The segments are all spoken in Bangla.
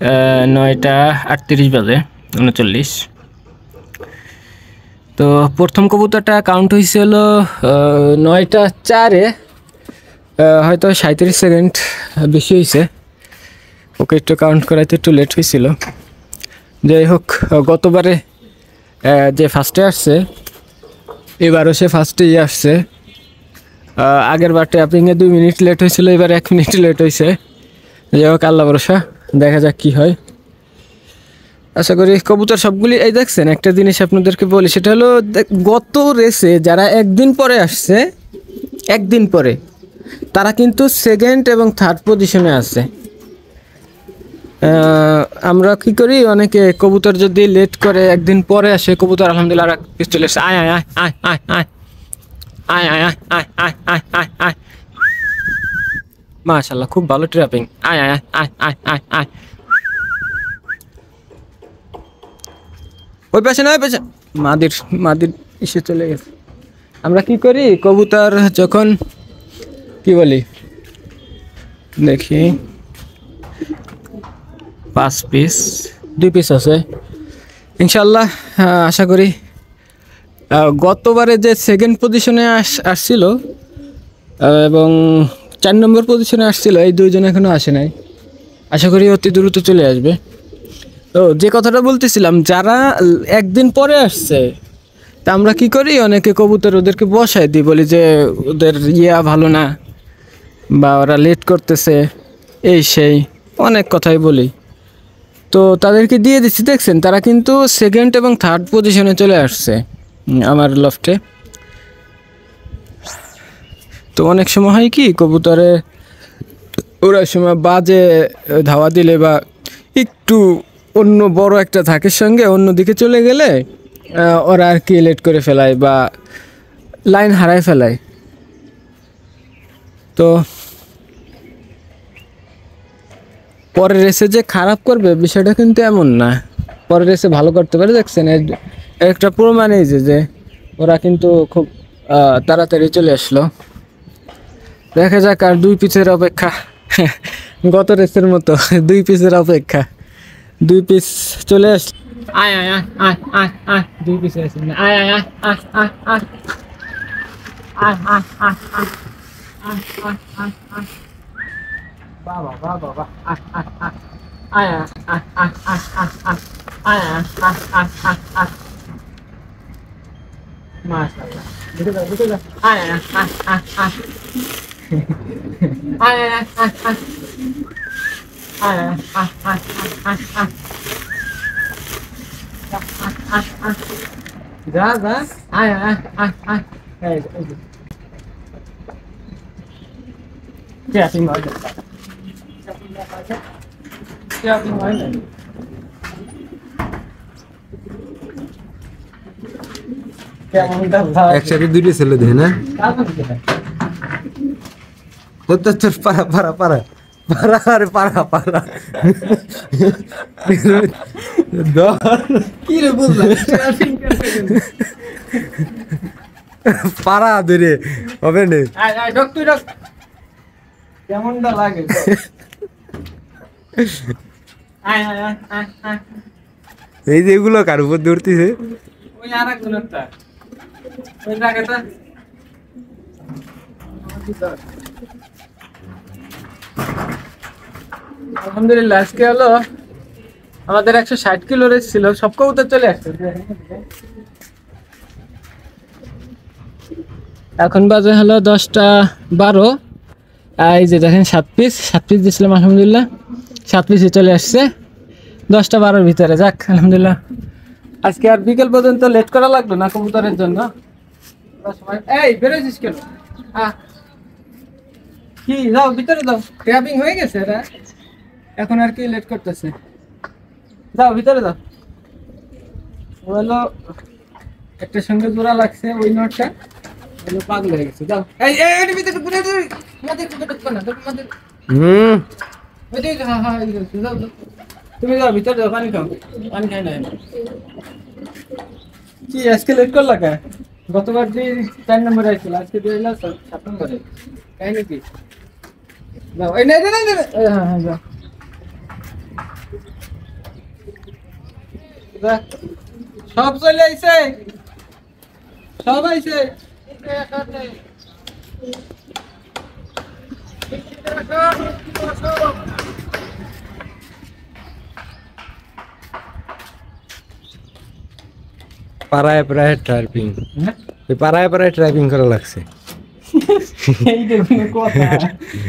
9:38 বাজে 39। তো প্রথম কবুতরটা কাউন্ট হয়েছে হলো 9:04-এ, হয়তো 37 সেকেন্ড বেশি হয়েছে। ওকে একটু কাউন্ট করাইতে একটু লেট হয়েছিল। যাই হোক, গতবারে যে ফার্স্টে আসছে, এবারও সে ফার্স্টেই আসছে। আগের বার ট্যাপিংয়ে 2 মিনিট লেট হয়েছিল, এবার 1 মিনিট লেট হয়েছে। যাই হোক, আল্লাহ ভরসা, দেখা যাক কি হয়। আশা করি কবুতর সবগুলি। এই দেখছেন, একটা জিনিস আপনাদেরকে বলি, সেটা হলো গত রেসে যারা একদিন পরে আসছে, একদিন পরে, তারা কিন্তু সেকেন্ড এবং থার্ড পজিশনে আছে। আমরা কি করি, অনেকে কবুতর যদি লেট করে একদিন পরে আসে, কবুতর আলহামদুলিল্লাহ আর পিস্তল এসে আয় আয় আয় আয় আয় আয় আয় আয় আয় আয় আয় আয় আয়। মাশাআল্লাহ, খুব ভালো ট্র্যাপিং। আয় আয় আয় আয় আয় আয়। ওই পাশে না, ওই পাশে মাদির এসে চলে গেছে। আমরা কি করি, কবুতর যখন কি বলি, দেখি 5 পিস, 2 পিস আছে ইনশাল্লাহ। আশা করি গতবারে যে সেকেন্ড পজিশনে আসছিল এবং 4 নম্বর পজিশনে আসছিল, এই 2 জন এখনও আসে নাই। আশা করি অতি দ্রুত চলে আসবে। তো যে কথাটা বলতেছিলাম, যারা একদিন পরে আসছে, তা আমরা কি করি, অনেকে কবুতর ওদেরকে বসাই দিই, বলি যে ওদের ভালো না, বা ওরা লেট করতেছে, এই সেই অনেক কথাই বলি। তো তাদেরকে দিয়ে দিচ্ছি, দেখছেন তারা কিন্তু সেকেন্ড এবং থার্ড পজিশনে চলে আসছে আমার লফটে। তো অনেক সময় হয় কি, কবুতরে ওরা সময় বাজে ধাওয়া দিলে বা একটু অন্য বড় একটা ঝাঁকের সঙ্গে অন্যদিকে চলে গেলে ওরা আর কি লেট করে ফেলায় বা লাইন হারায় ফেলায়। তো পরের রেসে যে খারাপ করবে বিষয়টা কিন্তু এমন না, পরের রেসে ভালো করতে পারে। দেখছেন একটা প্রমাণ এই যে ওরা কিন্তু খুব তাড়াতাড়ি চলে আসলো। দেখা যাক, আর 2 পিসের অপেক্ষা। গত রেসের মতো 2 পিসের অপেক্ষা। 2 পিস চলে আস। আয় আয় আয় আয় আয় আয় 2 পিস আছে। আয় আয় আয় আয় আয় আয় আয় আয় আয় আয় আয় আয় আয়। বাবা বাবা বাবা, আয় আয় আয় আয় আয় আয় আয় আয় আয় আয় আয় আয় আয় আয়। মাশাআল্লাহ, দেখো দেখো, আয় আয় আয় আয় আয় আয় আয় আয় আয়। যা যা, আয় আয় আয় আয়। ট্যাপিং হয় না, ট্যাপিং হয় না। একসাথে 2টা ছেলে দেয় না, তোর পারা পারা পারা পারা, আরে পারা পারা কি রে, বুঝলাম পারা ধরে হবে না। কেমনটা লাগে? এই যে এগুলো কার উপর দৌড়তেছে, ওই আর এক জনটা, ওই জায়গাটা। আলহামদুলিল্লাহ, আজকে হলো আমাদের 160 কিলো রেস ছিল, সব কবুতর চলে আসছে। এখন বাজে হলো 10:12। এই যে দেখেন 7 পিস দিয়েছিলাম, আলহামদুলিল্লাহ 7 পিসে চলে আসছে 10:12-র ভিতরে। যাক আলহামদুলিল্লাহ, আজকে আর বিকেল পর্যন্ত লেট করা লাগলো না কবুতরের জন্য। এই বেরোছিস কেন? কি যাও ভিতরে যাও, ট্র্যাপিং হয়ে গেছে এরা, এখন আর কি লেট করতেছে। যাও ভিতরে যাও। হলো একটা সঙ্গে জোড়া লাগছে, ওই নটটা হলো পাগল হয়ে গেছে। যাও এই এই ভিতরে পুরো মাদের ভিতরে ঢুকো না, মাদের ওই যে হ্যাঁ হ্যাঁ যাও যাও, তুমি যাও ভিতরে যাও, পানি খাও, পানি খাই না। কি আজকে লেট করলা কে? গতবার যে 4 নম্বরে আসছিল, আজকে দিয়ে এলো 7 নম্বরে, তাই নাকি? যাও এই না না না, হ্যাঁ হ্যাঁ যাও। সব চলে আইছে, সব আইছে। পাড়ায় প্রায় ট্রাইপিং, পাড়ায় প্রায় ট্রাইপিং করা লাগছে। এইটা কোনো কথা?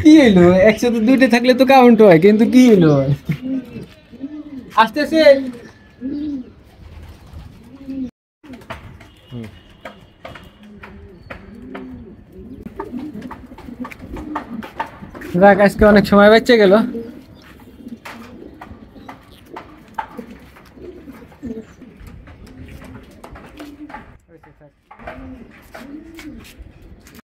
কি হইলো, একসাথে দুইটা থাকলে তো কাউন্ট হয়, কিন্তু কি হইলো? আসতেছে। যাক, আজকে অনেক সময় বেঁচে গেল।